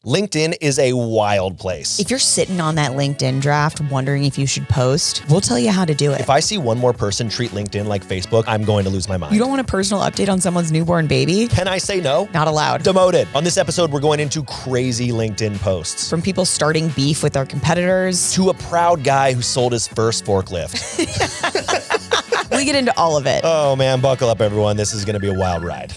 LinkedIn is a wild place. If you're sitting on that LinkedIn draft wondering if you should post, we'll tell you how to do it. If I see one more person treat LinkedIn like Facebook, I'm going to lose my mind. You don't want a personal update on someone's newborn baby? Can I say no? Not allowed. Demoted. On this episode, we're going into crazy LinkedIn posts. From people starting beef with their competitors to a proud guy who sold his first forklift. We get into all of it. Oh man, buckle up everyone. This is going to be a wild ride.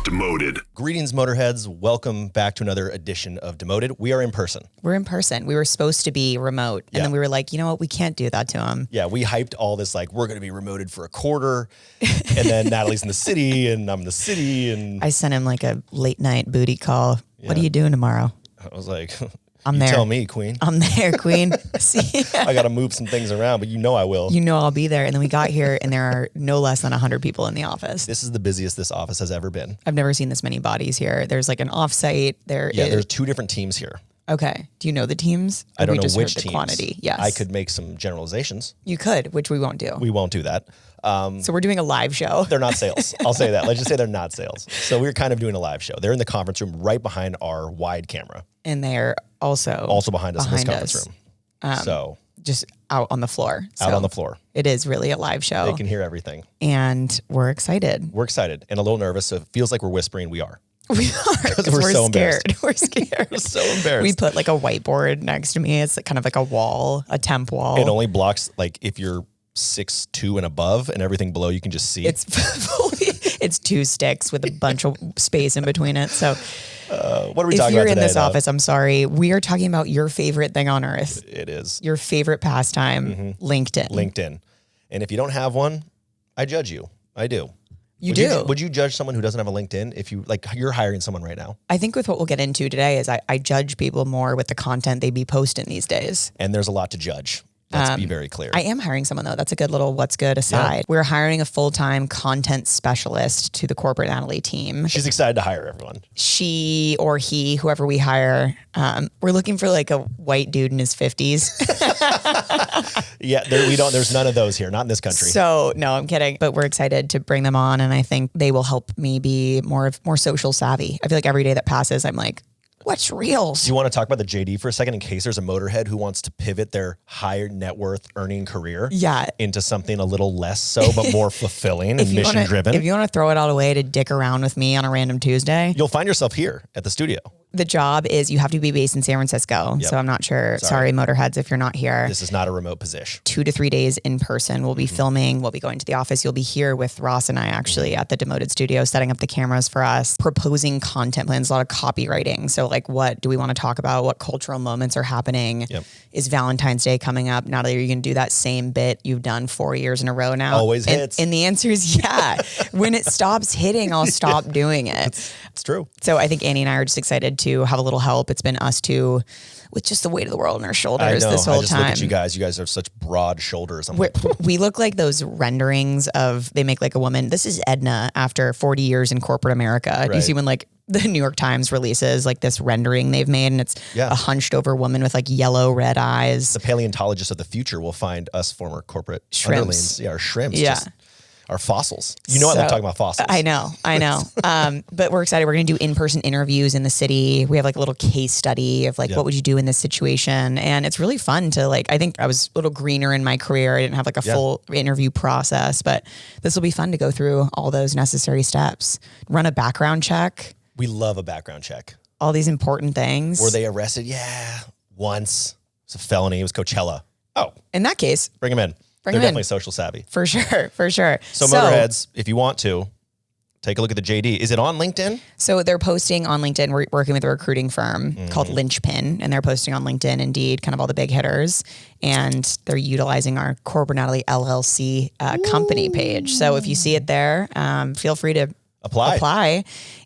Demoted. Greetings, Motorheads. Welcome back to another edition of Demoted. We are in person. We're in person. We were supposed to be remote. And then we were like, you know what? We can't do that to him. Yeah, we hyped all this like, we're going to be remoted for a quarter. And then Natalie's in the city and I'm in the city. And I sent him like a late night booty call. Yeah. What are you doing tomorrow? I was like, I'm there. Tell me, Queen. I'm there, Queen. See? I got to move some things around, but you know I will. You know I'll be there. And then we got here and there are no less than 100 people in the office. This is the busiest this office has ever been. I've never seen this many bodies here. There's like an offsite. There's two different teams here. Okay. Do you know the teams? I don't know which teams. Quantity. Yes. I could make some generalizations. You could, which we won't do. We won't do that. So we're doing a live show. They're not sales. I'll say that. Let's just say they're not sales. So we're kind of doing a live show. They're in the conference room right behind our wide camera. And they're also behind us in this conference room. So just out on the floor. Out on the floor. It is really a live show. They can hear everything. And we're excited. We're excited and a little nervous. So it feels like we're whispering. We are. We are because we're so scared. We're scared. We're so embarrassed. We put like a whiteboard next to me. It's kind of like a wall, a temp wall. It only blocks like if you're 6'2" and above, and everything below you can just see. It's two sticks with a bunch of space in between it. So what are we talking about today? If you're in this office, I'm sorry. We are talking about your favorite thing on earth. It is. Your favorite pastime, LinkedIn. LinkedIn. And if you don't have one, I judge you. I do. Would you judge someone who doesn't have a LinkedIn if you like you're hiring someone right now? I think with what we'll get into today is I judge people more with the content they be posting these days. And there's a lot to judge. Let's be very clear. I am hiring someone though. That's a good little what's good aside. Yeah. We're hiring a full-time content specialist to the corporate Natalie team. She's excited to hire everyone. She or he, whoever we hire, we're looking for like a white dude in his 50s. Yeah, there's none of those here, not in this country. So no, I'm kidding. But we're excited to bring them on. And I think they will help me be more social savvy. I feel like every day that passes, I'm like, what's reels? Do you want to talk about the JD for a second in case there's a motorhead who wants to pivot their higher net worth earning career into something a little less so, but more fulfilling and mission driven? If you want to throw it all away to dick around with me on a random Tuesday, you'll find yourself here at the studio. The job is you have to be based in San Francisco. Yep. So I'm not sure. Sorry, motorheads, if you're not here. This is not a remote position. 2 to 3 days in person. We'll be filming. We'll be going to the office. You'll be here with Ross and I actually at the Demoted studio, setting up the cameras for us, proposing content plans, a lot of copywriting. So like, what do we want to talk about? What cultural moments are happening? Yep. Is Valentine's Day coming up? Natalie, are you going to do that same bit you've done 4 years in a row now? Always hits. And the answer is yeah. When it stops hitting, I'll stop doing it. It's true. So I think Annie and I are just excited to have a little help. It's been us two with just the weight of the world on our shoulders this whole time. Look at you guys. You guys have such broad shoulders. We look like those renderings they make like a woman. This is Edna after 40 years in corporate America. Right. You see when like the New York Times releases like this rendering they've made and it's a hunched over woman with like yellow red eyes. The paleontologists of the future will find us former corporate shrimps. Our shrimps. Yeah. Our fossils. You know I love talking about fossils. I know. But we're excited. We're going to do in-person interviews in the city. We have like a little case study of like, what would you do in this situation? And it's really fun to like, I think I was a little greener in my career. I didn't have like a full interview process, but this will be fun to go through all those necessary steps. Run a background check. We love a background check. All these important things. Were they arrested? Yeah. Once. It's a felony. It was Coachella. Oh. In that case. Bring them in. They're definitely social savvy. For sure. So motorheads, if you want to, take a look at the JD. Is it on LinkedIn? So they're posting on LinkedIn. We're working with a recruiting firm called Lynchpin, and they're posting on LinkedIn, Indeed, kind of all the big hitters. And they're utilizing our Corporate Natalie LLC company page. So if you see it there, feel free to apply.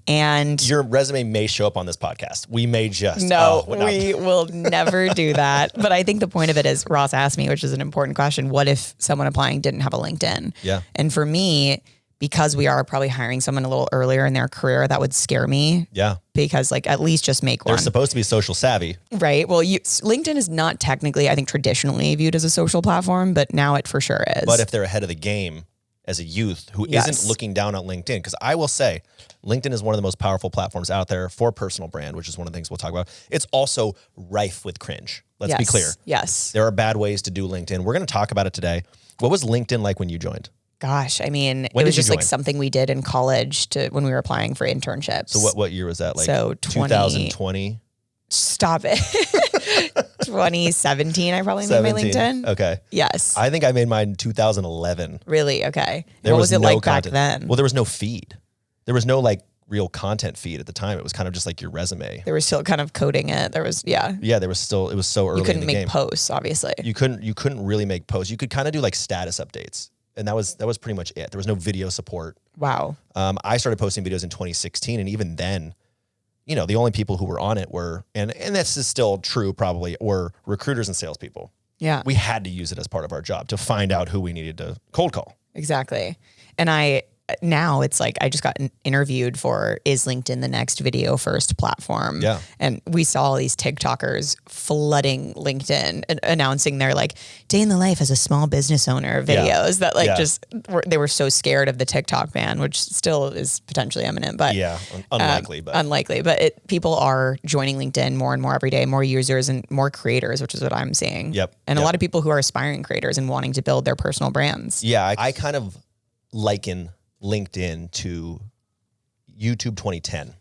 And your resume may show up on this podcast. We may just. No, we will never do that. But I think the point of it is Ross asked me, which is an important question. What if someone applying didn't have a LinkedIn? Yeah. And for me, because we are probably hiring someone a little earlier in their career, that would scare me. Yeah. Because like at least just make one. They're supposed to be social savvy. Right. Well, LinkedIn is not technically, I think, traditionally viewed as a social platform, but now it for sure is. But if they're ahead of the game as a youth who isn't looking down on LinkedIn, because I will say LinkedIn is one of the most powerful platforms out there for personal brand, which is one of the things we'll talk about. It's also rife with cringe. Let's be clear. Yes. There are bad ways to do LinkedIn. We're going to talk about it today. What was LinkedIn like when you joined? Gosh, I mean, it was just like something we did in college when we were applying for internships. So what year was that? Like so 2020? Stop it. 2017, I probably made my LinkedIn. Okay. Yes. I think I made mine in 2011. Really? Okay. What was it like back then? Well, there was no feed. There was no like real content feed at the time. It was kind of just like your resume. They were still kind of coding it. There was, Yeah, there was still, it was so early in the game. You couldn't make posts, obviously. You couldn't really make posts. You could kind of do like status updates. And that was pretty much it. There was no video support. Wow. I started posting videos in 2016. And even then, the only people who were on it were, and this is still true probably, were recruiters and salespeople. Yeah. We had to use it as part of our job to find out who we needed to cold call. Exactly. And now it's like, I just got interviewed for, is LinkedIn the next video first platform? Yeah. And we saw all these TikTokers flooding LinkedIn and announcing their like day in the life as a small business owner videos that like they were so scared of the TikTok ban, which still is potentially imminent, but unlikely, but people are joining LinkedIn more and more every day, more users and more creators, which is what I'm seeing. Yep. And a lot of people who are aspiring creators and wanting to build their personal brands. Yeah. I kind of liken LinkedIn to YouTube 2010.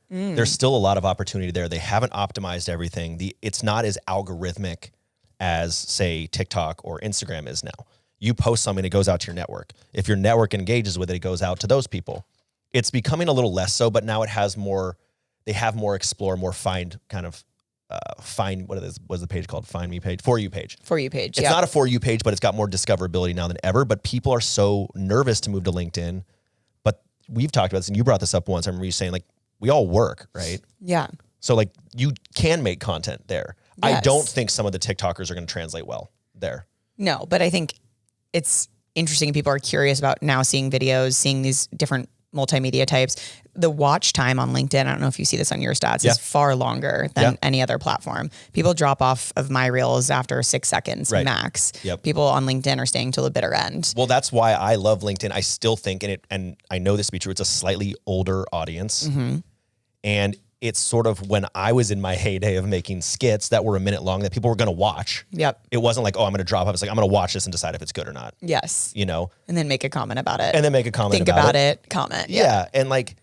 There's still a lot of opportunity there. They haven't optimized everything. It's not as algorithmic as, say, TikTok or Instagram is now. You post something, it goes out to your network. If your network engages with it, it goes out to those people. It's becoming a little less so, but now it has more, they have more explore, more find kind of what's the page called? Find me page? For you page. For you page. It's not a for you page, but it's got more discoverability now than ever. But people are so nervous to move to LinkedIn. But we've talked about this, and you brought this up once. I remember you saying, like, we all work, right? Yeah. So like you can make content there. Yes. I don't think some of the TikTokers are going to translate well there. No, but I think it's interesting. People are curious about now seeing videos, seeing these different multimedia types. The watch time on LinkedIn, I don't know if you see this on your stats, is far longer than any other platform. People drop off of my reels after 6 seconds max. Yep. People on LinkedIn are staying till the bitter end. Well, that's why I love LinkedIn. I still think in it, and I know this to be true, it's a slightly older audience. Mm-hmm. And it's sort of when I was in my heyday of making skits that were a minute long that people were going to watch. Yep. It wasn't like, oh, I'm going to drop off. It's like, I'm going to watch this and decide if it's good or not. Yes. And then make a comment about it. Think about it. Comment. Yeah. And like,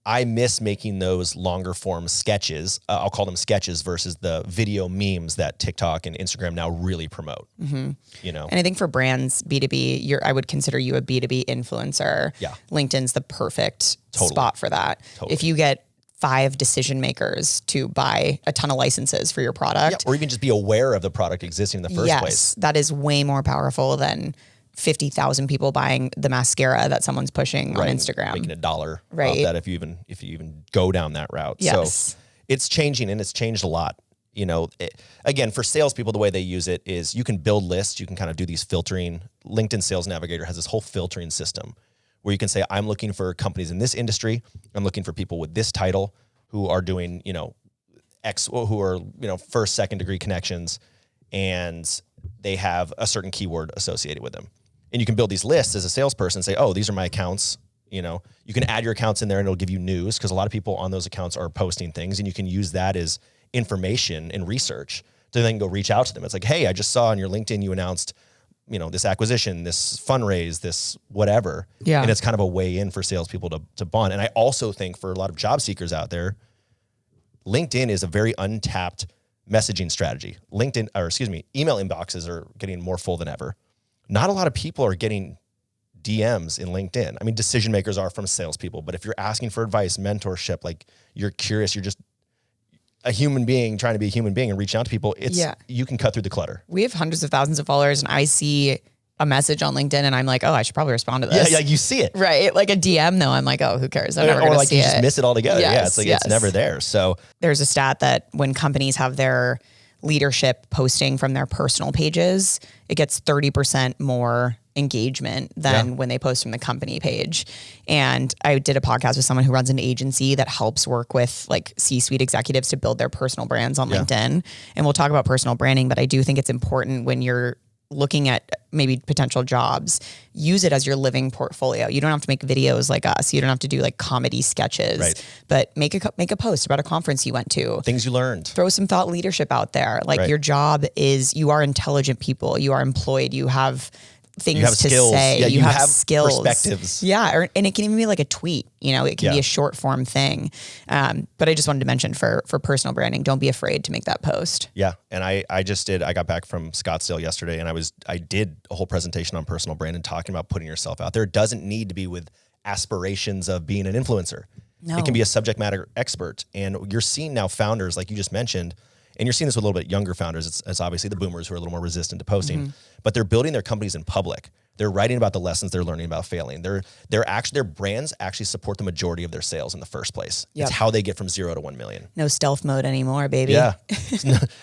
I miss making those longer form sketches. I'll call them sketches versus the video memes that TikTok and Instagram now really promote. Mm-hmm. And I think for brands, B2B, I would consider you a B2B influencer. Yeah. LinkedIn's the perfect spot for that. Totally. If you get 5 decision makers to buy a ton of licenses for your product. Yeah, or even just be aware of the product existing in the first place. Yes, that is way more powerful than 50,000 people buying the mascara that someone's pushing on Instagram. Making $1 off that if you even go down that route. Yes. So it's changing, and it's changed a lot. Again, for salespeople, the way they use it is you can build lists. You can kind of do these filtering. LinkedIn Sales Navigator has this whole filtering system where you can say, I'm looking for companies in this industry. I'm looking for people with this title who are doing, who are, first, second degree connections, and they have a certain keyword associated with them. And you can build these lists as a salesperson, say, oh, these are my accounts. You can add your accounts in there and it'll give you news because a lot of people on those accounts are posting things, and you can use that as information and research to then go reach out to them. It's like, hey, I just saw on your LinkedIn you announced this acquisition, this fundraise, this whatever. Yeah. And it's kind of a way in for salespeople to bond. And I also think for a lot of job seekers out there, LinkedIn is a very untapped messaging strategy. Email inboxes are getting more full than ever. Not a lot of people are getting DMs in LinkedIn. I mean, decision makers are from salespeople, but if you're asking for advice, mentorship, like you're curious, you're just a human being trying to be a human being and reaching out to people, you can cut through the clutter. We have hundreds of thousands of followers, and I see a message on LinkedIn and I'm like, oh, I should probably respond to this. Yeah, you see it. Right. Like a DM though, I'm like, oh, who cares? I'm never going to see it. Or like you just miss it altogether. Yes, yeah, it's like it's never there. So there's a stat that when companies have their leadership posting from their personal pages, it gets 30% more engagement than when they post from the company page. And I did a podcast with someone who runs an agency that helps work with like C-suite executives to build their personal brands on LinkedIn. And we'll talk about personal branding, but I do think it's important when you're looking at maybe potential jobs, use it as your living portfolio. You don't have to make videos like us. You don't have to do like comedy sketches, but make a post about a conference you went to. Things you learned. Throw some thought leadership out there. Like your job is, you are intelligent people. You are employed. You have things to skills. say. Yeah, you have skills. Perspectives. Yeah. And it can even be like a tweet, you know, it can be a short form thing. But I just wanted to mention for personal branding, don't be afraid to make that post. Yeah. And I got back from Scottsdale yesterday and I did a whole presentation on personal brand and talking about putting yourself out there. It doesn't need to be with aspirations of being an influencer. No. It can be a subject matter expert. And you're seeing now founders, like you just mentioned, and you're seeing this with a little bit younger founders. It's obviously the boomers who are a little more resistant to posting, but they're building their companies in public. They're writing about the lessons they're learning about failing. Their brands actually support the majority of their sales in the first place. Yep. It's how they get from 0 to 1 million. No stealth mode anymore, baby. Yeah.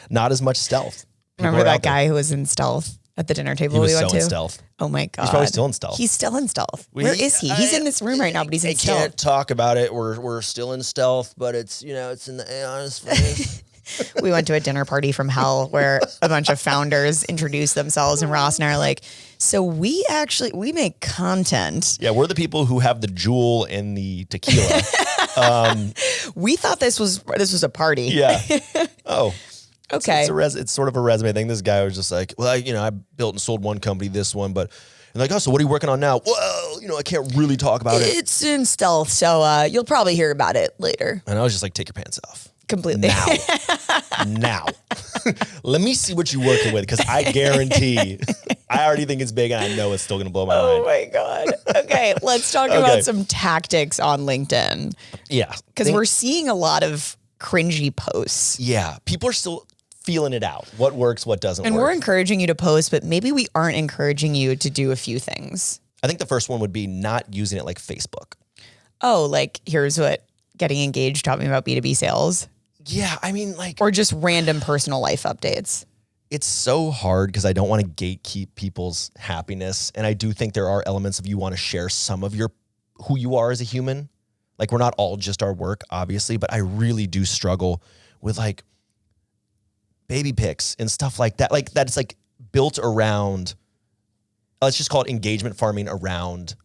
Not as much stealth. Remember that guy who was in stealth at the dinner table we went to? He was so in stealth. Oh my God. He's probably still in stealth. He's still in stealth. Where is he? He's in this room right now, but he's in stealth. I can't talk about it. We're still in stealth, but it's, it's in the Aeon's face. We went to a dinner party from hell where a bunch of founders introduced themselves, and Ross and I are like, so we make content. Yeah, we're the people who have the jewel and the tequila. We thought this was a party. Yeah. Oh. Okay. It's sort of a resume thing. This guy was just like, well, I built and sold one company, this one, but and like, oh, so what are you working on now? Well, I can't really talk about it. It's in stealth, so you'll probably hear about it later. And I was just like, take your pants off. Completely. Now. Let me see what you're working with, because I guarantee I already think it's big and I know it's still going to blow my mind. Oh my God. Okay, let's talk about some tactics on LinkedIn. Yeah. Because we're seeing a lot of cringy posts. Yeah. People are still feeling it out. What works, what doesn't work. And we're encouraging you to post, but maybe we aren't encouraging you to do a few things. I think the first one would be not using it like Facebook. Oh, like here's what getting engaged taught me about B2B sales. Yeah, I mean, like... Or just random personal life updates. It's so hard because I don't want to gatekeep people's happiness. And I do think there are elements of you want to share some of who you are as a human. Like, we're not all just our work, obviously, but I really do struggle with like baby pics and stuff like that. Like, that's like built around, let's just call it engagement farming around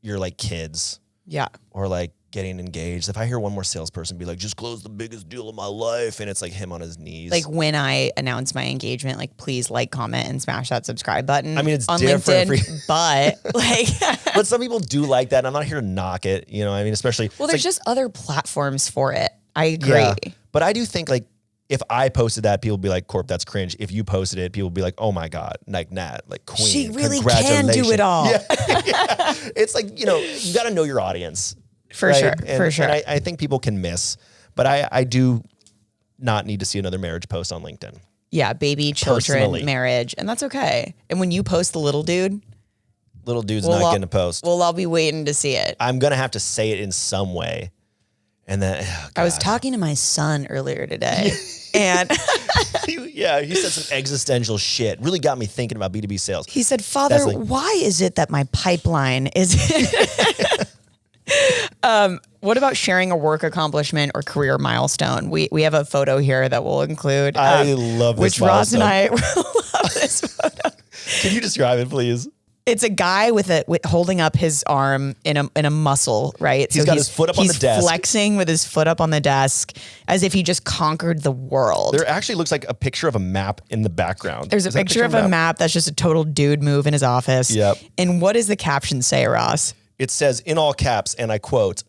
your like kids. Yeah. Or like getting engaged. If I hear one more salesperson be like, just close the biggest deal of my life, and it's like him on his knees. Like when I announce my engagement, like please like, comment, and smash that subscribe button. I mean, it's on different LinkedIn, but like, but some people do like that. And I'm not here to knock it. I mean, especially. Well, there's just other platforms for it. I agree. Yeah, but I do think like if I posted that, people would be like, Corp, that's cringe. If you posted it, people would be like, oh my God, like Nat, like queen. She really can do it all. Yeah. Yeah. It's like, you got to know your audience. For sure. And I think people can miss, but I do not need to see another marriage post on LinkedIn. Yeah. Baby, children, marriage. And that's okay. And when you post the little dude's not getting a post. Well, I'll be waiting to see it. I'm going to have to say it in some way. And then I was talking to my son earlier today and he said some existential shit. Really got me thinking about B2B sales. He said, Father, why is it that my pipeline is... What about sharing a work accomplishment or career milestone? We have a photo here that we'll include. I love this which Ross and I love this photo. Can you describe it, please? It's a guy with holding up his arm in a muscle, right? He's got his foot up on the desk. He's flexing with his foot up on the desk as if he just conquered the world. There actually looks like a picture of a map in the background. There's a picture of a map that's just a total dude move in his office. Yep. And what does the caption say, Ross? It says in all caps, and I quote,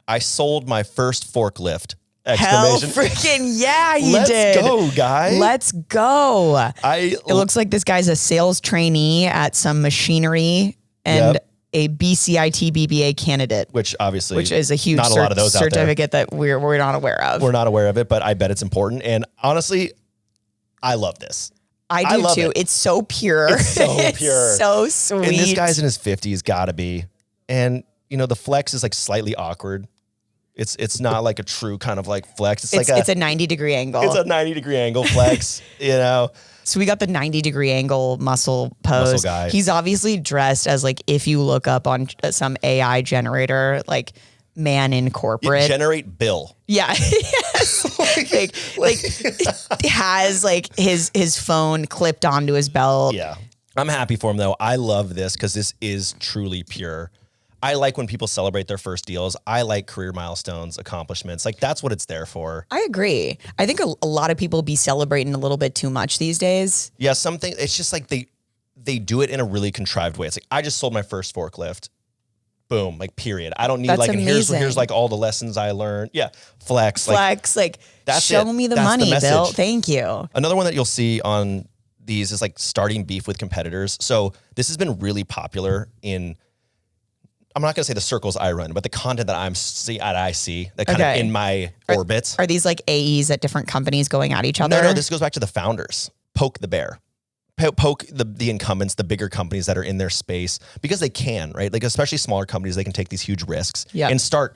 I sold my first forklift. Hell freaking yeah, he did. Let's go, guy. Let's go. It looks like this guy's a sales trainee at some machinery and a BCIT BBA candidate. Which obviously is a huge not a lot of those certificate that we're not aware of. We're not aware of it, but I bet it's important. And honestly, I love this. I do too. It's so pure. It's so pure. It's so sweet. And this guy's in his 50s, gotta be. And the flex is like slightly awkward. It's not like a true kind of like flex. It's like a 90-degree angle. It's a 90-degree angle flex, So So we got the 90-degree angle muscle pose. Muscle guy. He's obviously dressed as like, if you look up on some AI generator, like man in corporate. Generate Bill. Yeah. like has like his phone clipped onto his belt. Yeah. I'm happy for him though. I love this because this is truly pure. I like when people celebrate their first deals. I like career milestones, accomplishments. Like that's what it's there for. I agree. I think a lot of people be celebrating a little bit too much these days. Yeah, something, it's just like they do it in a really contrived way. It's like, I just sold my first forklift. Boom, like period. I don't need That's like, and amazing. here's like all the lessons I learned. Yeah, flex. Like that's show it. me the That's money, message. Bill. Thank you. Another one that you'll see on these is like starting beef with competitors. So this has been really popular in, I'm not going to say the circles I run, but the content that I see that kind of in my orbit. Are these like AEs at different companies going at each other? No, this goes back to the founders. Poke the bear. Poke the incumbents, the bigger companies that are in their space, because they can, right? Like especially smaller companies, they can take these huge risks and start,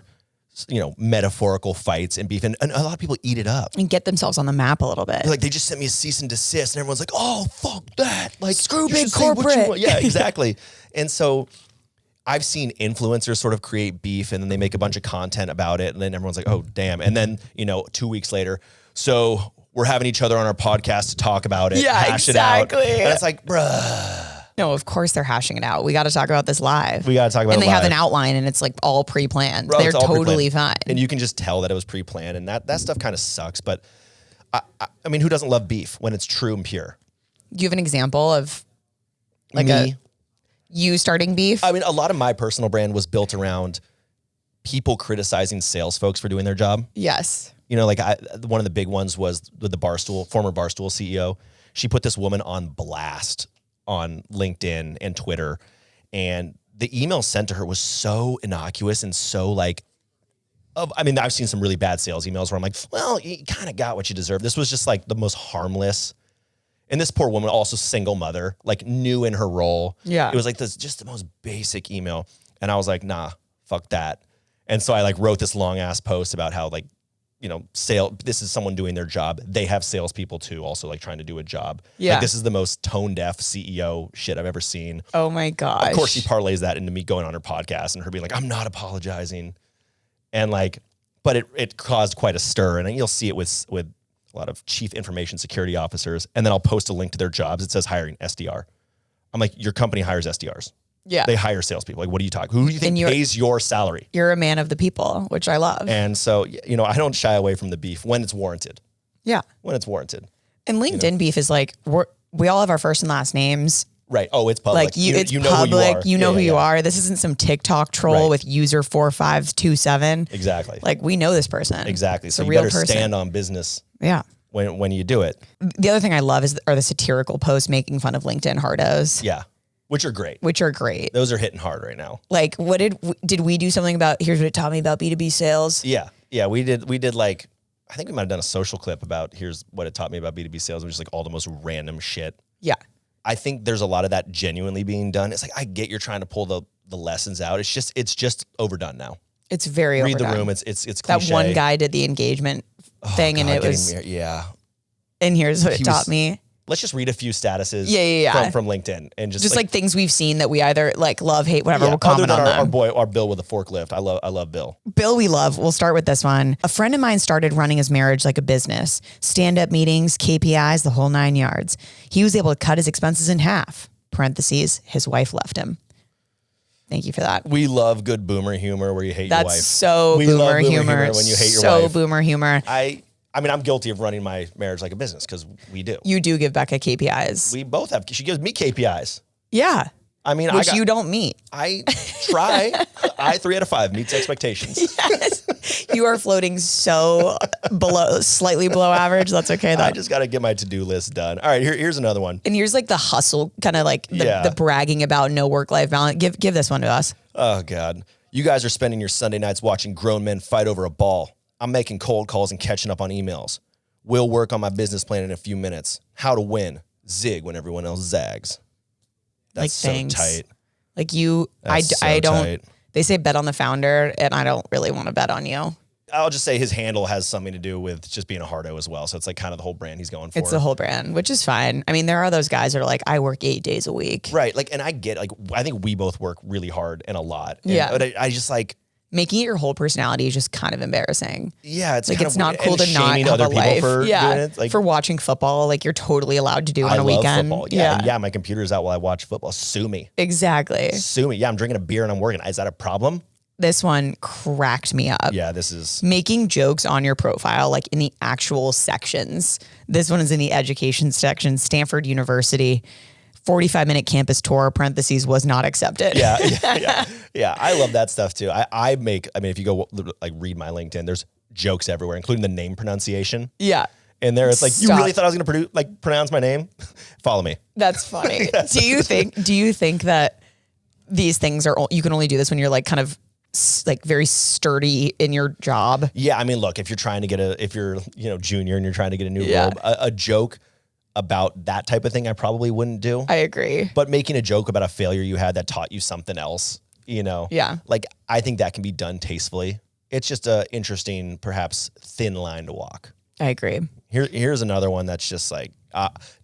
metaphorical fights and beef. And a lot of people eat it up. And get themselves on the map a little bit. Like they just sent me a cease and desist and everyone's like, oh, fuck that. Like screw you big should say what you corporate. want. Yeah, exactly. And so I've seen influencers sort of create beef and then they make a bunch of content about it. And then everyone's like, oh, damn. And then, 2 weeks later, so we're having each other on our podcast to talk about it, hash it out. And it's like, bruh. No, of course they're hashing it out. We got to talk about this live. We got to talk about it And they have live. an outline and it's like all pre-planned. Bro, They're it's all totally pre-planned. fine. And you can just tell that it was pre-planned and that stuff kind of sucks. But I mean, who doesn't love beef when it's true and pure? Do you have an example of like Me. you starting beef? I mean, a lot of my personal brand was built around people criticizing sales folks for doing their job. Yes. Like one of the big ones was with the former Barstool CEO. She put this woman on blast on LinkedIn and Twitter. And the email sent to her was so innocuous and so like, I've seen some really bad sales emails where I'm like, well, you kind of got what you deserve. This was just like the most harmless. And this poor woman, also single mother, like new in her role. Yeah. It was like just the most basic email. And I was like, nah, fuck that. And so I like wrote this long ass post about how like, this is someone doing their job. They have salespeople too, also like trying to do a job. Yeah. Like this is the most tone deaf CEO shit I've ever seen. Oh my gosh. Of course she parlays that into me going on her podcast and her being like, I'm not apologizing. And like, but it caused quite a stir. And you'll see it with a lot of chief information security officers. And then I'll post a link to their jobs. It says hiring SDR. I'm like, your company hires SDRs. Yeah. They hire salespeople. Like, what are you talking? Who do you think pays your salary? You're a man of the people, which I love. And so, I don't shy away from the beef when it's warranted. Yeah. When it's warranted. And LinkedIn beef is like, we all have our first and last names. Right. Oh, it's public. Like it's you know public. Who you are. You know who you are. This isn't some TikTok troll with user 4527. Exactly. Like we know this person. Exactly. It's So a you real better person. stand on business. Yeah. When you do it. The other thing I love are the satirical posts making fun of LinkedIn hardos. Yeah. Which are great. Those are hitting hard right now. Like, what did we do something about? Here's what it taught me about B2B sales. Yeah. Yeah. We did like, I think we might have done a social clip about here's what it taught me about B2B sales, which is like all the most random shit. Yeah. I think there's a lot of that genuinely being done. It's like, I get you're trying to pull the lessons out. It's just overdone now. It's very Read overdone. the room. It's cliche. That one guy did the engagement thing and it was, yeah. and here's what it taught me. Let's just read a few statuses from LinkedIn and just like things we've seen that we either like love, hate, whatever. We'll comment other than on them. our Bill with a forklift. I love Bill. Bill, we love. We'll start with this one. A friend of mine started running his marriage like a business, stand-up meetings, KPIs, the whole 9 yards. He was able to cut his expenses in half. Parentheses, his wife left him. Thank you for that. We love good boomer humor where you hate your wife. That's so we boomer love humor. when you hate your so wife. boomer humor. I mean, I'm guilty of running my marriage like a business because we do. You do give Becca KPIs. We both have. She gives me KPIs. Yeah. I mean, which you don't meet. I try. 3 out of 5 meets expectations. Yes. You are floating so slightly below average. That's okay though. I just got to get my to-do list done. All right, here's another one. And here's like the hustle, kind of like the bragging about no work-life balance. Give this one to us. Oh God. You guys are spending your Sunday nights watching grown men fight over a ball. I'm making cold calls and catching up on emails. Will work on my business plan in a few minutes. How to win. Zig when everyone else zags. That's like, so tight. Like you, I don't, tight. They say bet on the founder and I don't really want to bet on you. I'll just say his handle has something to do with just being a hardo as well. So it's like kind of the whole brand he's going for. It's the whole brand, which is fine. I mean, there are those guys that are like, I work 8 days a week. Right. Like, and I get, like, I think we both work really hard and a lot. And, Yeah. But I just like, making it your whole personality is just kind of embarrassing. yeah, it's Like, kind it's of not cool to not have other a people life. for doing it. Like, for watching football, like you're totally allowed to do on I a love weekend. football. Yeah. And yeah, my computer's out while I watch football. Sue me. Exactly. Sue me. Yeah, I'm drinking a beer and I'm working. Is that a problem? This one cracked me up. Yeah, this is Making jokes on your profile, like in the actual sections. This one is in the education section, Stanford University. 45-minute campus tour, parentheses, was not accepted. Yeah. I love that stuff too. I mean, if you go like read my LinkedIn, there's jokes everywhere, including the name pronunciation. Yeah. And there it's like, Stop. you really thought I was going to pronounce my name? Follow me. That's funny. Do you think that these things are, you can only do this when you're like kind of like very sturdy in your job? Yeah. I mean, look, if you're trying to get if you're, junior and you're trying to get a new Yeah. robe, a joke about that type of thing, I probably wouldn't do. I agree. But making a joke about a failure you had that taught you something else, Yeah. like I think that can be done tastefully. It's just a interesting, perhaps thin line to walk. I agree. Here's another one that's just like,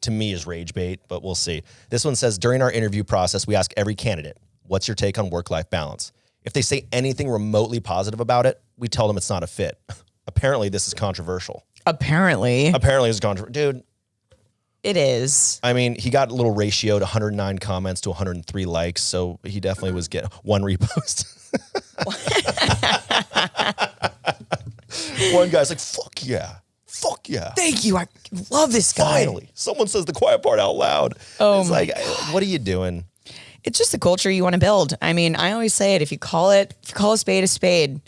to me is rage bait, but we'll see. This one says, during our interview process, we ask every candidate, what's your take on work-life balance? If they say anything remotely positive about it, we tell them it's not a fit. Apparently this is controversial. Apparently It's controversial. Dude, it is. I mean, he got a little ratioed 109 comments to 103 likes, so he definitely was getting one repost. One guy's like, fuck yeah. Thank you. I love this guy. Finally, someone says the quiet part out loud. Oh it's like, what are you doing? It's just the culture you want to build. I mean, I always say it, if you call a spade,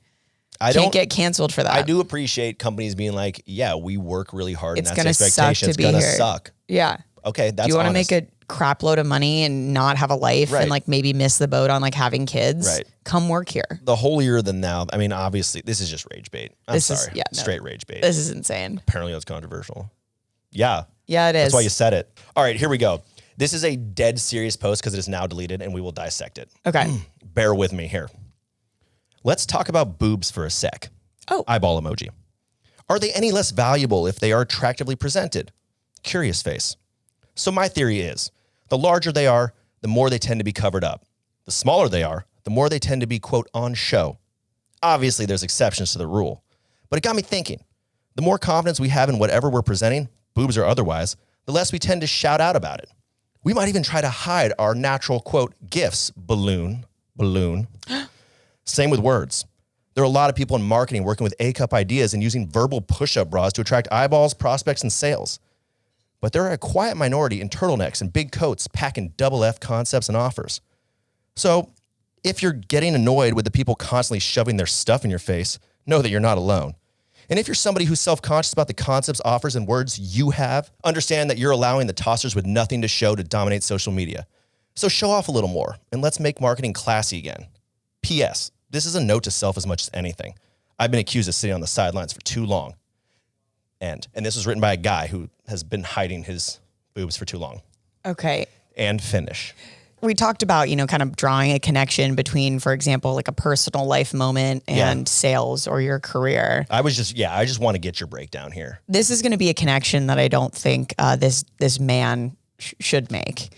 I can't get canceled for that. I do appreciate companies being like, yeah, we work really hard It's and that's the gonna suck expectation. to It's be gonna here. suck. Yeah. Okay, that's Do you want to honest. make a crap load of money and not have a life Right. and like maybe miss the boat on like having kids? Right. Come work here. The holier than thou. I mean, obviously, this is just rage bait. I'm sorry. Straight rage bait. This is insane. Apparently, it's controversial. Yeah. Yeah, it is. That's why you said it. All right, here we go. This is a dead serious post because it is now deleted and we will dissect it. Okay. Bear with me here. Let's talk about boobs for a sec. Oh. Eyeball emoji. Are they any less valuable if they are attractively presented? Curious face. So my theory is, the larger they are, the more they tend to be covered up. The smaller they are, the more they tend to be, quote, on show. Obviously, there's exceptions to the rule. But it got me thinking. The more confidence we have in whatever we're presenting, boobs or otherwise, the less we tend to shout out about it. We might even try to hide our natural, quote, gifts, balloon. Same with words. There are a lot of people in marketing working with A-cup ideas and using verbal push-up bras to attract eyeballs, prospects, and sales. But there are a quiet minority in turtlenecks and big coats packing double F concepts and offers. So if you're getting annoyed with the people constantly shoving their stuff in your face, know that you're not alone. And if you're somebody who's self-conscious about the concepts, offers, and words you have, understand that you're allowing the tossers with nothing to show to dominate social media. So show off a little more, and let's make marketing classy again. P.S. This is a note to self as much as anything. I've been accused of sitting on the sidelines for too long. And this was written by a guy who has been hiding his boobs for too long. Okay. And finish. We talked about, kind of drawing a connection between, for example, like a personal life moment and sales or your career. I just want to get your breakdown here. This is going to be a connection that I don't think this man should make,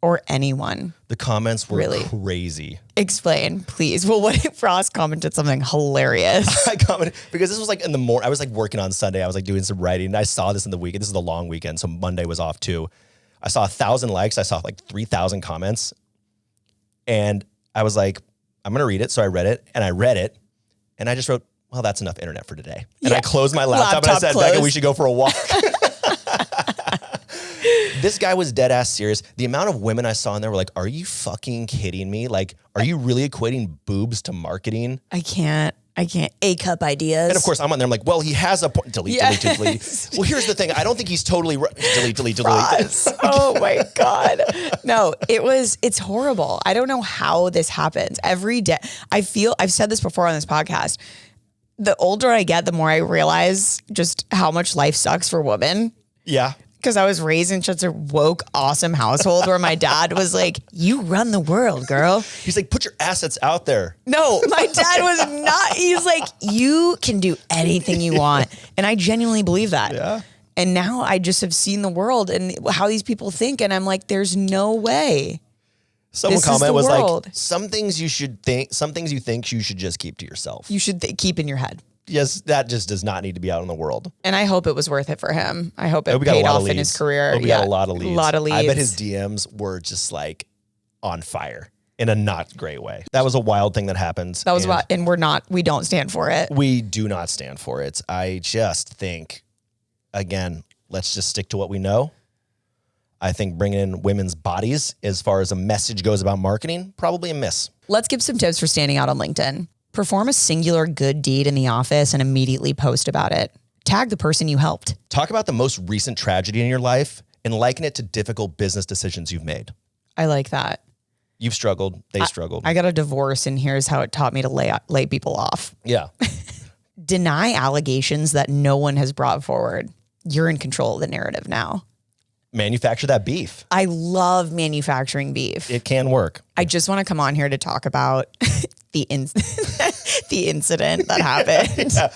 or anyone. The comments were Really? crazy. Explain, please. Well, what if Ross commented something hilarious? I commented because this was like in the morning. I was like working on Sunday. I was like doing some writing. And I saw this in the weekend. This is the long weekend, so Monday was off too. I saw 1,000 likes. I saw like 3,000 comments. And I was like, I'm going to read it. So I read it. And I just wrote, well, that's enough internet for today. And I closed my laptop and I said, Becca, we should go for a walk. This guy was dead ass serious. The amount of women I saw in there were like, are you fucking kidding me? Like, are you really equating boobs to marketing? I can't. A-cup ideas. And of course, I'm on there. I'm like, well, he has a point. Delete. Well, here's the thing. I don't think he's totally delete. Ross. Oh my God. No, it's horrible. I don't know how this happens every day. I've said this before on this podcast. The older I get, the more I realize just how much life sucks for women. Yeah. because I was raised in such a woke, awesome household where my dad was like, you run the world, girl. He's like, put your assets out there. No, my dad was not. He's like, you can do anything you want. And I genuinely believe that. Yeah. And now I just have seen the world and how these people think. And I'm like, there's no way. Someone comment was like, some things you think you should just keep to yourself. You should keep in your head. Yes, that just does not need to be out in the world. And I hope it was worth it for him. I hope it paid off in his career. We got a lot of leads. A lot of leads. I bet his DMs were just like on fire in a not great way. That was a wild thing that happened. That was what, and we don't stand for it. We do not stand for it. I just think, again, let's just stick to what we know. I think bringing in women's bodies as far as a message goes about marketing, probably a miss. Let's give some tips for standing out on LinkedIn. Perform a singular good deed in the office and immediately post about it. Tag the person you helped. Talk about the most recent tragedy in your life and liken it to difficult business decisions you've made. I like that. You've struggled. They struggled. I got a divorce and here's how it taught me to lay people off. Yeah. Deny allegations that no one has brought forward. You're in control of the narrative now. Manufacture that beef. I love manufacturing beef. It can work. I just want to come on here to talk about the incident that happened. Yeah.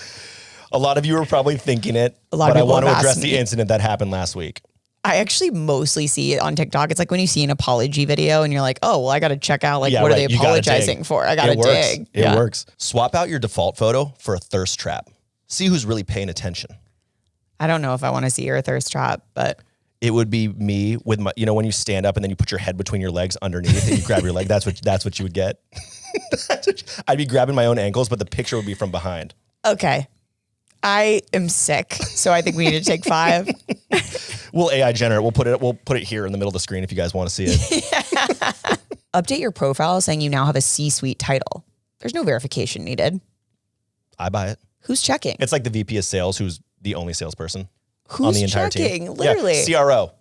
A lot of you are probably thinking it, but I want to address the incident that happened last week. I actually mostly see it on TikTok. It's like when you see an apology video and you're like, oh, well, I got to check out what are they apologizing for? I got to dig. It works. Swap out your default photo for a thirst trap. See who's really paying attention. I don't know if I want to see your thirst trap, but... It would be me with my, when you stand up and then you put your head between your legs underneath and you grab your leg. That's what you would get. I'd be grabbing my own ankles, but the picture would be from behind. Okay. I am sick, so I think we need to take 5. We'll AI generate. We'll put it here in the middle of the screen if you guys want to see it. Update your profile saying you now have a C-suite title. There's no verification needed. I buy it. Who's checking? It's like the VP of sales who's the only salesperson. Who's on the entire checking? team. Literally. Yeah, CRO.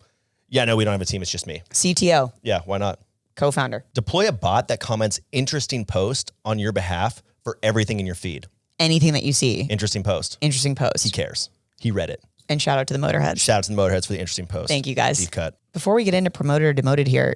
Yeah, no, we don't have a team. It's just me. CTO. Yeah, why not? Co-founder. Deploy a bot that comments interesting post on your behalf for everything in your feed. Anything that you see. Interesting post. Interesting post. He cares. He read it. And shout out to the Motorheads. Shout out to the Motorheads for the interesting post. Thank you guys. Deep cut. Before we get into promoted or demoted here,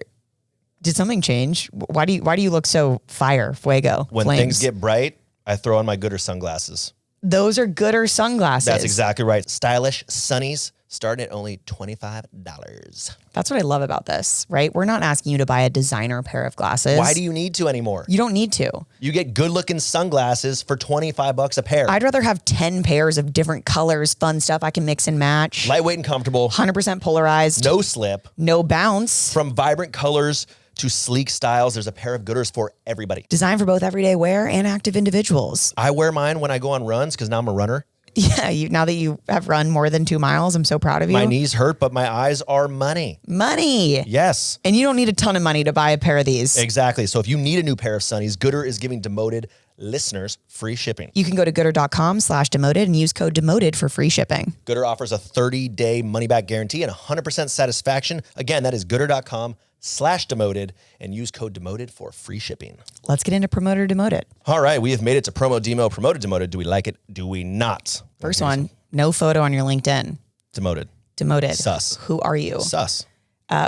did something change? Why do you look so fuego? When flames? things get bright, I throw on my Gooder sunglasses. Those are Gooder sunglasses. That's exactly right. Stylish sunnies starting at only $25. That's what I love about this, right? We're not asking you to buy a designer pair of glasses. Why do you need to anymore? You don't need to. You get good looking sunglasses for $25 a pair. I'd rather have 10 pairs of different colors, fun stuff I can mix and match. Lightweight and comfortable. 100% polarized. No slip. No bounce. From vibrant colors to sleek styles, there's a pair of Gooders for everybody. Designed for both everyday wear and active individuals. I wear mine when I go on runs because now I'm a runner. Yeah, now that you have run more than 2 miles, I'm so proud of you. My knees hurt, but my eyes are money. Money. Yes. And you don't need a ton of money to buy a pair of these. Exactly. So if you need a new pair of sunnies, Gooder is giving Demoted listeners free shipping. You can go to gooder.com/demoted and use code demoted for free shipping. Gooder offers a 30-day money-back guarantee and 100% satisfaction. Again, that is gooder.com/demoted and use code demoted for free shipping. Let's get into promoted or demoted. All right, we have made it to promo, demo, promoted, demoted. Do we like it? Do we not? First one, no photo on your LinkedIn. Demoted. Demoted. Sus. Who are you? Sus.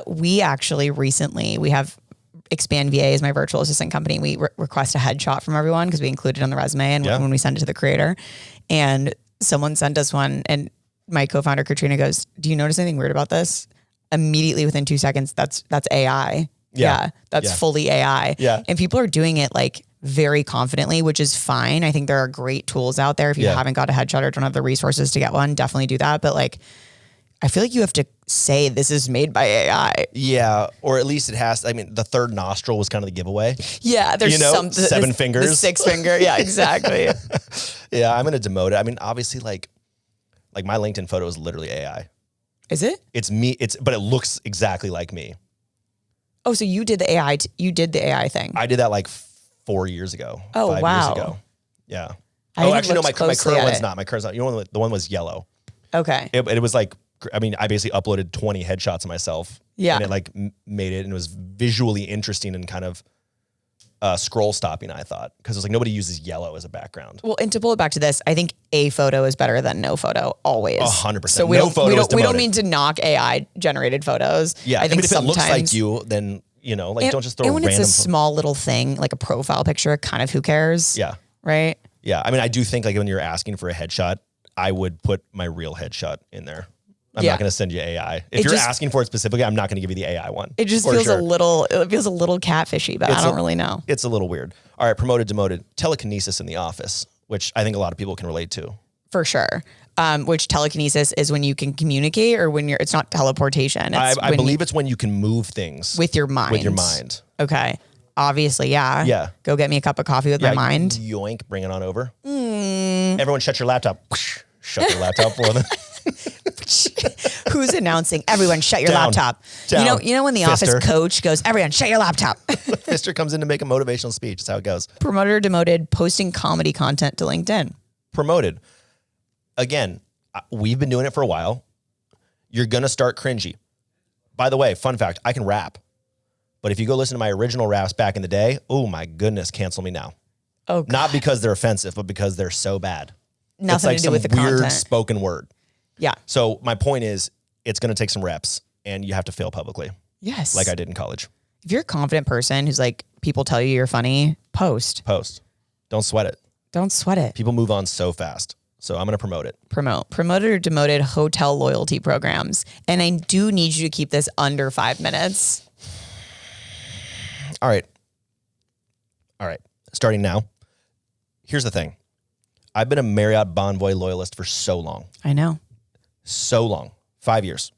We actually recently, we have Expand VA is my virtual assistant company. We request a headshot from everyone because we include it on the resume and when we send it to the creator. And someone sent us one and my co-founder Katrina goes, do you notice anything weird about this? Immediately within 2 seconds, that's AI. Yeah. That's fully AI. Yeah. And people are doing it like very confidently, which is fine. I think there are great tools out there. If you haven't got a headshot or don't have the resources to get one, definitely do that. But like, I feel like you have to say this is made by AI. Yeah, or at least it has. I mean, the third nostril was kind of the giveaway. Yeah, there's some 7 fingers, the 6 finger. Yeah, exactly. Yeah, I'm gonna demote it. I mean, obviously, like my LinkedIn photo is literally AI. Is it? It's me. But it looks exactly like me. Oh, so you did the AI? You did the AI thing? I did that like 4 years ago. Oh, 5 wow. years ago. Yeah. Oh, actually, no. My current one's not. My current one's not. The one was yellow. Okay. It was like. I mean, I basically uploaded 20 headshots of myself. Yeah. And it like made it and it was visually interesting and kind of scroll stopping, I thought, because it's like nobody uses yellow as a background. Well, and to pull it back to this, I think a photo is better than no photo always. 100%. So we don't mean to knock AI generated photos. Yeah, I think if it looks like you, then don't just throw and when random. it's a small little thing like a profile picture, kind of who cares? Yeah. Right. Yeah. I mean, I do think like when you're asking for a headshot, I would put my real headshot in there. I'm not going to send you AI. If you're asking for it specifically, I'm not going to give you the AI one. It just feels a little catfishy, but I don't really know. It's a little weird. All right, promoted, demoted, telekinesis in the office, which I think a lot of people can relate to. For sure. Which telekinesis is when you can communicate or when it's not teleportation. I believe it's when you can move things. With your mind. With your mind. Okay. Obviously, yeah. Yeah. Go get me a cup of coffee with my mind. Yoink, bring it on over. Everyone shut your laptop. Shut your laptop for them. Who's announcing? Everyone shut your laptop. Down. You know when the Fister. office coach goes, everyone shut your laptop. Fister comes in to make a motivational speech. That's how it goes. Promoted or demoted, posting comedy content to LinkedIn. Promoted. Again, we've been doing it for a while. You're going to start cringy. By the way, fun fact, I can rap. But if you go listen to my original raps back in the day, oh my goodness, cancel me now. Oh, God. Not because they're offensive, but because they're so bad. Nothing to do with the weird content. Spoken word. Yeah. So my point is, it's going to take some reps, and you have to fail publicly. Yes. Like I did in college. If you're a confident person who's like, people tell you you're funny, post. Don't sweat it. Don't sweat it. People move on so fast. So I'm going to promote it. Promoted or demoted hotel loyalty programs. And I do need you to keep this under 5 minutes. All right. Starting now. Here's the thing. I've been a Marriott Bonvoy loyalist for so long. I know. So long. 5 years.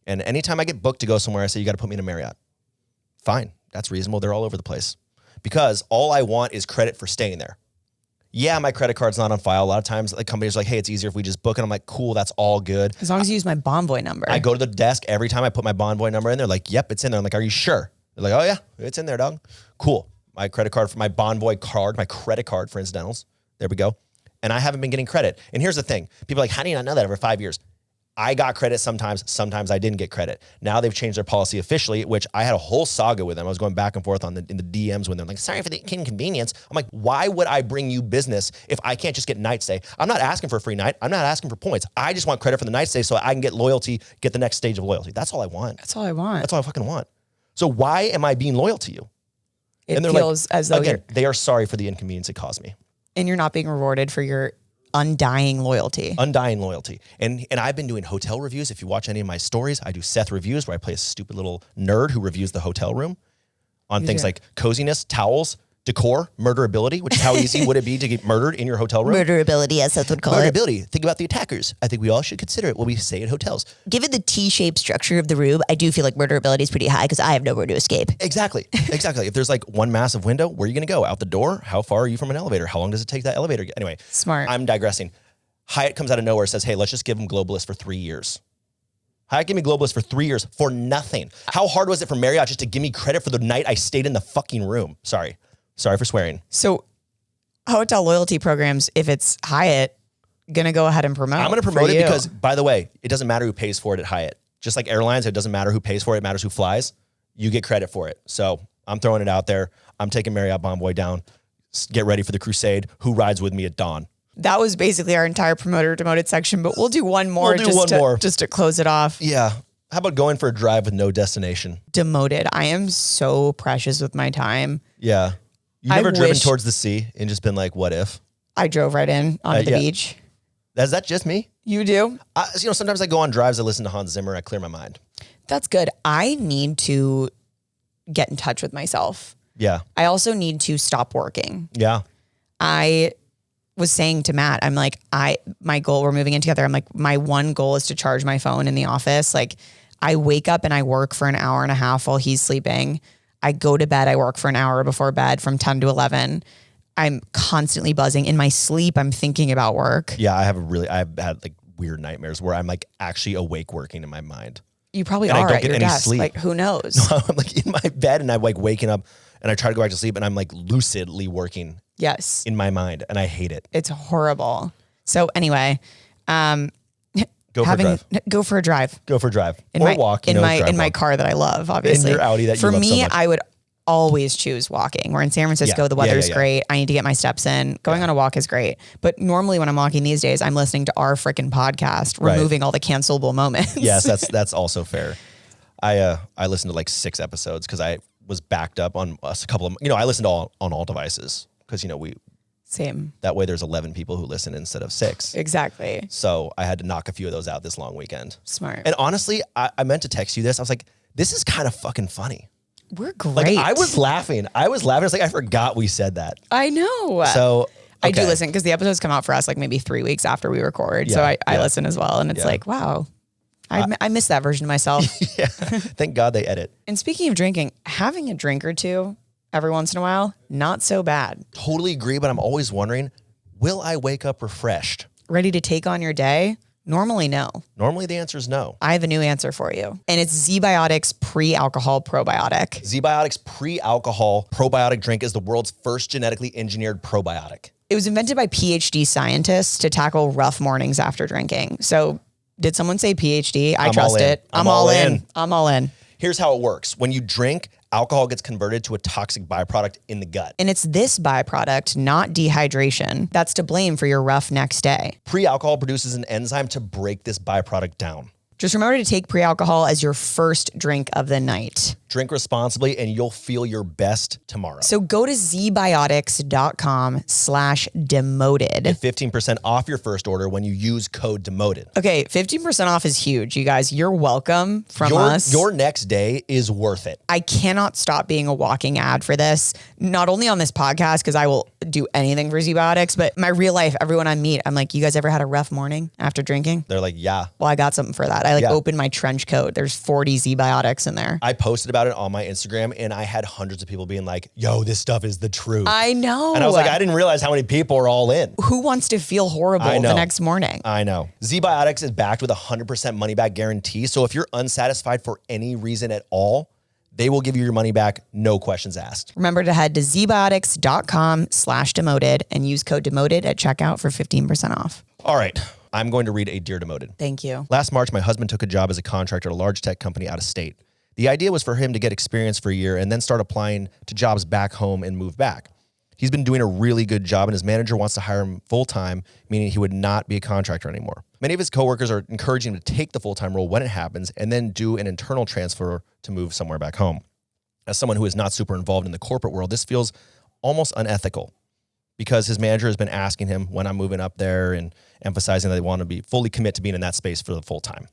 And anytime I get booked to go somewhere, I say, you got to put me in a Marriott. Fine. That's reasonable. They're all over the place. Because all I want is credit for staying there. Yeah, my credit card's not on file. A lot of times, like companies are like, hey, it's easier if we just book it. I'm like, cool, that's all good. As long as you use my Bonvoy number. I go to the desk every time I put my Bonvoy number in. They're like, yep, it's in there. I'm like, are you sure? They're like, oh yeah, it's in there, dog. Cool. My credit card for my Bonvoy card, my credit card for incidentals. There we go. And I haven't been getting credit. And here's the thing. People are like, how do you not know that over 5 years? I got credit sometimes I didn't get credit. Now they've changed their policy officially, which I had a whole saga with them. I was going back and forth in the DMs when they're like, sorry for the inconvenience. I'm like, why would I bring you business if I can't just get night stay? I'm not asking for a free night. I'm not asking for points. I just want credit for the night stay so I can get loyalty, get the next stage of loyalty. That's all I want. That's all I want. That's all I fucking want. So why am I being loyal to you? It feels as though they are sorry for the inconvenience it caused me. And you're not being rewarded for your undying loyalty. And I've been doing hotel reviews. If you watch any of my stories, I do Seth reviews where I play a stupid little nerd who reviews the hotel room on things like coziness, towels, decor, murderability, which is how easy would it be to get murdered in your hotel room? Murderability, as Seth would call it. Murderability. Think about the attackers. I think we all should consider it when we stay at hotels. Given the T-shaped structure of the room, I do feel like murderability is pretty high because I have nowhere to escape. Exactly. If there's like one massive window, where are you going to go? Out the door? How far are you from an elevator? How long does it take that elevator to get? Anyway. Smart. I'm digressing. Hyatt comes out of nowhere and says, hey, let's just give them Globalists for 3 years. Hyatt gave me Globalists for 3 years for nothing. How hard was it for Marriott just to give me credit for the night I stayed in the fucking room? Sorry for swearing. So hotel loyalty programs, if it's Hyatt, going to go ahead and promote. I'm going to promote it because, by the way, it doesn't matter who pays for it at Hyatt. Just like airlines, it doesn't matter who pays for it. It matters who flies. You get credit for it. So I'm throwing it out there. I'm taking Marriott Bonvoy down. Get ready for the crusade. Who rides with me at dawn? That was basically our entire promoter demoted section, but we'll do one more just to close it off. Yeah. How about going for a drive with no destination? Demoted. I am so precious with my time. Yeah. You never driven towards the sea and just been like, what if? I drove right in onto the beach. Is that just me? You do? Sometimes I go on drives, I listen to Hans Zimmer, I clear my mind. That's good. I need to get in touch with myself. Yeah. I also need to stop working. Yeah. I was saying to Matt, I'm like, my goal, we're moving in together. I'm like, my one goal is to charge my phone in the office. Like I wake up and I work for an hour and a half while he's sleeping. I go to bed. I work for an hour before bed from 10 to 11. I'm constantly buzzing. In my sleep, I'm thinking about work. Yeah, I've had like weird nightmares where I'm like actually awake working in my mind. You probably are at your desk. Sleep. Like, who knows? No, I'm like in my bed and I'm like waking up and I try to go back to sleep and I'm like lucidly working. Yes. In my mind, and I hate it. It's horrible. So anyway, Go for a drive. Go for a drive. Go for a drive. Walk. In my car that I love, obviously. In your Audi that you love so much. For me, always choose walking. We're in San Francisco. The weather's great. I need to get my steps in. Going on a walk is great. But normally when I'm walking these days, I'm listening to our freaking podcast, removing all the cancelable moments. Yes, that's also fair. I listened to like 6 episodes because I was backed up on a couple of, I listened to on all devices because, Same. That way there's 11 people who listen instead of 6. Exactly. So I had to knock a few of those out this long weekend. Smart. And honestly, I meant to text you this. I was like, this is kind of fucking funny. We're great. Like I was laughing. I was like, I forgot we said that. I know. So okay. I do listen because the episodes come out for us like maybe 3 weeks after we record. So I listen as well. And it's like, wow, I miss that version of myself. Yeah. Thank God they edit. And speaking of drinking, having a drink or two every once in a while, not so bad. Totally agree. But I'm always wondering, will I wake up refreshed? Ready to take on your day? Normally, no. Normally, the answer is no. I have a new answer for you. And it's ZBiotics pre-alcohol probiotic. ZBiotics pre-alcohol probiotic drink is the world's first genetically engineered probiotic. It was invented by PhD scientists to tackle rough mornings after drinking. So did someone say PhD? I trust it. I'm all in. I'm all in. Here's how it works. When you drink, alcohol gets converted to a toxic byproduct in the gut. And it's this byproduct, not dehydration, that's to blame for your rough next day. Pre-alcohol produces an enzyme to break this byproduct down. Just remember to take pre-alcohol as your first drink of the night. Drink responsibly and you'll feel your best tomorrow. So go to zbiotics.com/demoted. Get 15% off your first order when you use code demoted. Okay, 15% off is huge, you guys. You're welcome from us. Your next day is worth it. I cannot stop being a walking ad for this, not only on this podcast, because I will do anything for ZBiotics, but my real life, everyone I meet, I'm like, you guys ever had a rough morning after drinking? They're like, yeah. Well, I got something for that. I opened my trench coat. There's 40 ZBiotics in there. I posted about it on my Instagram and I had hundreds of people being like, yo, this stuff is the truth. I know. And I was like, I didn't realize how many people are all in. Who wants to feel horrible the next morning? I know. ZBiotics is backed with a 100% money back guarantee. So if you're unsatisfied for any reason at all, they will give you your money back, no questions asked. Remember to head to zbiotics.com/demoted and use code demoted at checkout for 15% off. All right. I'm going to read a Dear Demoted. Thank you. Last March, my husband took a job as a contractor at a large tech company out of state. The idea was for him to get experience for a year and then start applying to jobs back home and move back. He's been doing a really good job and his manager wants to hire him full-time, meaning he would not be a contractor anymore. Many of his coworkers are encouraging him to take the full-time role when it happens and then do an internal transfer to move somewhere back home. As someone who is not super involved in the corporate world, this feels almost unethical because his manager has been asking him when I'm moving up there and emphasizing that they want to be fully commit to being in that space for the full time.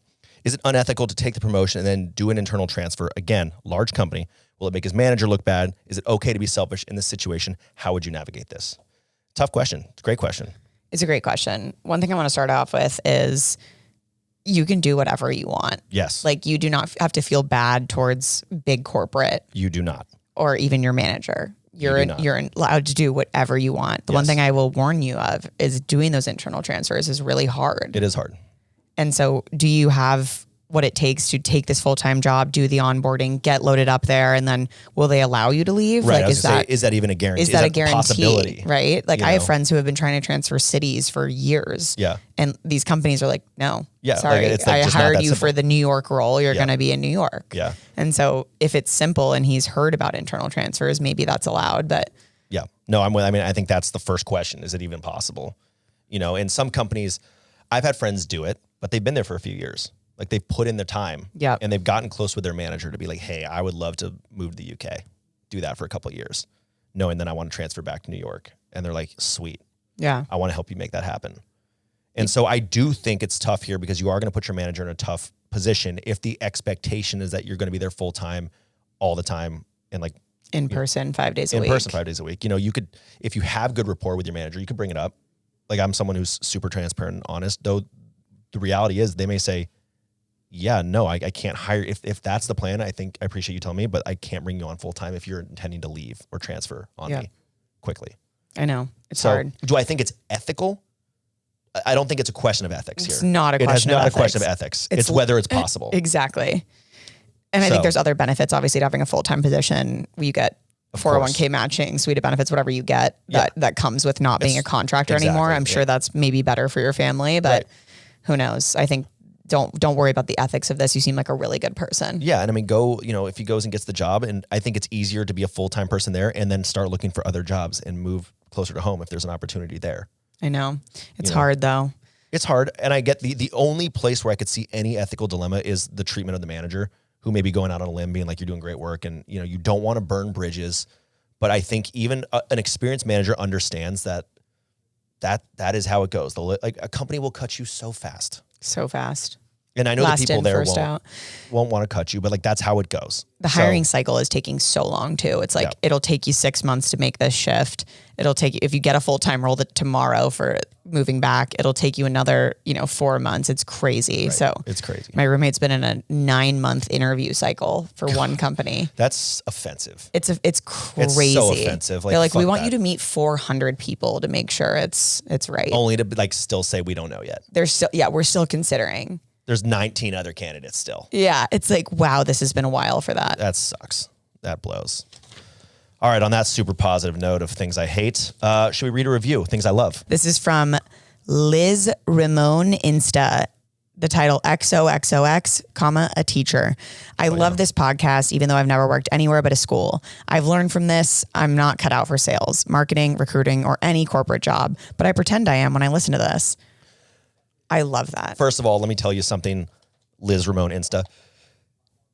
Is it unethical to take the promotion and then do an internal transfer? Again, large company. Will it make his manager look bad? Is it okay to be selfish in this situation? How would you navigate this? Tough question. It's a great question. It's a great question. One thing I want to start off with is you can do whatever you want. Yes. Like you do not have to feel bad towards big corporate. You do not. Or even your manager. You're allowed to do whatever you want. The one thing I will warn you of is doing those internal transfers is really hard. It is hard. And so do you have what it takes to take this full-time job, do the onboarding, get loaded up there, and then will they allow you to leave? Right. Like, is that even a guarantee? Is that a guarantee? Possibility? Right. Like I have friends who have been trying to transfer cities for years. Yeah. And these companies are like, no, like, sorry, it's like I just not hired that you simple. for the New York role. You're going to be in New York. Yeah. And so if it's simple and he's heard about internal transfers, maybe that's allowed, but yeah. No, I think that's the first question. Is it even possible? In some companies, I've had friends do it, but they've been there for a few years. Like they've put in their time and they've gotten close with their manager to be like, hey, I would love to move to the UK, do that for a couple of years, knowing that I want to transfer back to New York. And they're like, sweet. Yeah. I want to help you make that happen. And so I do think it's tough here because you are going to put your manager in a tough position if the expectation is that you're going to be there full time all the time and like in person 5 days a week. In person 5 days a week. You could, if you have good rapport with your manager, you could bring it up. Like I'm someone who's super transparent and honest, though the reality is they may say, yeah, no, I can't hire. If that's the plan, I appreciate you telling me, but I can't bring you on full time if you're intending to leave or transfer on me quickly. I know. It's hard. Do I think it's ethical? I don't think it's a question of ethics here. It's not a question of ethics. It's not a question of ethics. It's whether it's possible. Exactly. And I think there's other benefits, obviously, to having a full-time position. You get 401k matching, suite of benefits, whatever you get that comes with not being a contractor anymore. I'm sure that's maybe better for your family, but who knows? I think don't worry about the ethics of this. You seem like a really good person. Yeah. And I mean, if he goes and gets the job, and I think it's easier to be a full-time person there and then start looking for other jobs and move closer to home if there's an opportunity there. I know. It's hard though. It's hard. And I get the only place where I could see any ethical dilemma is the treatment of the manager, who may be going out on a limb being like, you're doing great work. And, you don't want to burn bridges. But I think even an experienced manager understands that is how it goes. Like a company will cut you so fast. So fast. And I know the people there won't want to cut you, but like that's how it goes. The hiring cycle is taking so long too. It's like it'll take you 6 months to make this shift. It'll take you, if you get a full-time role tomorrow for moving back, it'll take you another, 4 months. It's crazy. Right. So it's crazy. My roommate's been in a 9-month interview cycle for one company. That's offensive. It's crazy. It's so offensive. They're like, we want you to meet 400 people to make sure it's right. Only to like still say we don't know yet. We're still considering. There's 19 other candidates still. Yeah. It's like, wow, this has been a while for that. That sucks. That blows. All right. On that super positive note of things I hate, should we read a review? Things I love. This is from Liz Ramon Insta. The title XOXOX, a teacher. I love this podcast, even though I've never worked anywhere but a school. I've learned from this, I'm not cut out for sales, marketing, recruiting, or any corporate job, but I pretend I am when I listen to this. I love that. First of all, let me tell you something, Liz Ramon Insta.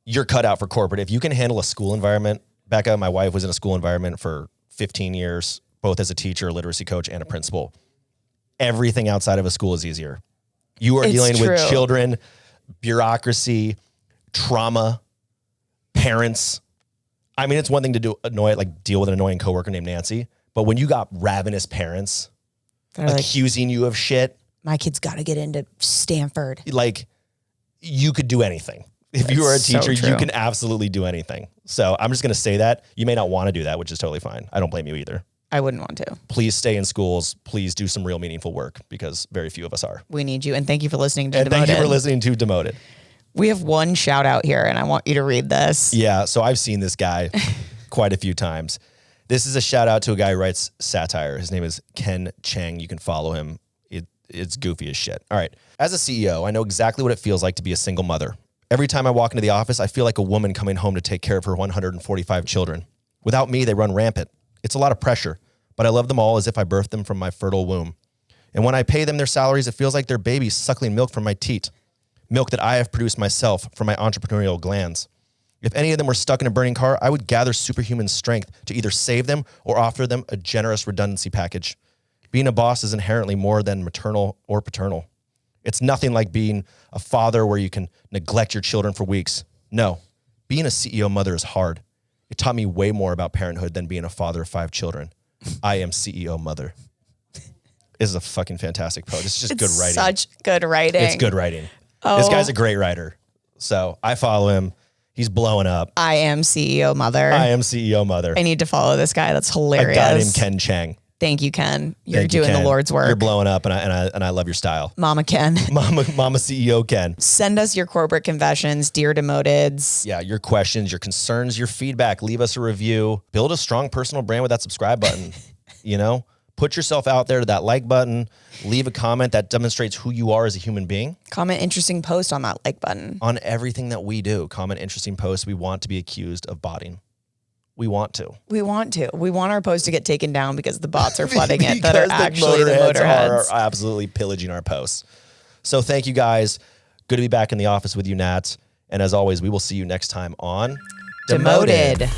You're cut out for corporate. If you can handle a school environment, Becca, my wife, was in a school environment for 15 years, both as a teacher, a literacy coach, and a principal. Everything outside of a school is easier. You are dealing with children, bureaucracy, trauma, parents. I mean, it's one thing to deal with an annoying coworker named Nancy, but when you got ravenous parents accusing you of shit, my kid's got to get into Stanford. Like, you could do anything. If you are a teacher, you can absolutely do anything. So I'm just going to say that. You may not want to do that, which is totally fine. I don't blame you either. I wouldn't want to. Please stay in schools. Please do some real meaningful work, because very few of us are. We need you. And thank you for listening to Demoted. Thank you for listening to Demoted. We have one shout out here, and I want you to read this. Yeah. So I've seen this guy quite a few times. This is a shout out to a guy who writes satire. His name is Ken Cheng. You can follow him. It's goofy as shit. All right. As a CEO, I know exactly what it feels like to be a single mother. Every time I walk into the office, I feel like a woman coming home to take care of her 145 children. Without me, they run rampant. It's a lot of pressure, but I love them all as if I birthed them from my fertile womb. And when I pay them their salaries, it feels like they're babies suckling milk from my teat. Milk that I have produced myself from my entrepreneurial glands. If any of them were stuck in a burning car, I would gather superhuman strength to either save them or offer them a generous redundancy package. Being a boss is inherently more than maternal or paternal. It's nothing like being a father where you can neglect your children for weeks. No, being a CEO mother is hard. It taught me way more about parenthood than being a father of 5 children. I am CEO mother. This is a fucking fantastic post. It's just good writing. Such good writing. It's good writing. Oh. This guy's a great writer. So I follow him. He's blowing up. I am CEO mother. I am CEO mother. I need to follow this guy. That's hilarious. A guy named Ken Cheng. Thank you, Ken. You're doing the Lord's work. You're blowing up, and I love your style. Mama Ken. Mama CEO Ken. Send us your corporate confessions, dear Demoteds. Yeah, your questions, your concerns, your feedback. Leave us a review. Build a strong personal brand with that subscribe button. Put yourself out there to that like button. Leave a comment that demonstrates who you are as a human being. Comment interesting post on that like button. On everything that we do. Comment interesting posts. We want to be accused of botting. We want to. We want our posts to get taken down because the bots are flooding it that are actually the motorheads. Are absolutely pillaging our posts. So thank you guys. Good to be back in the office with you, Nat. And as always, we will see you next time on Demoted.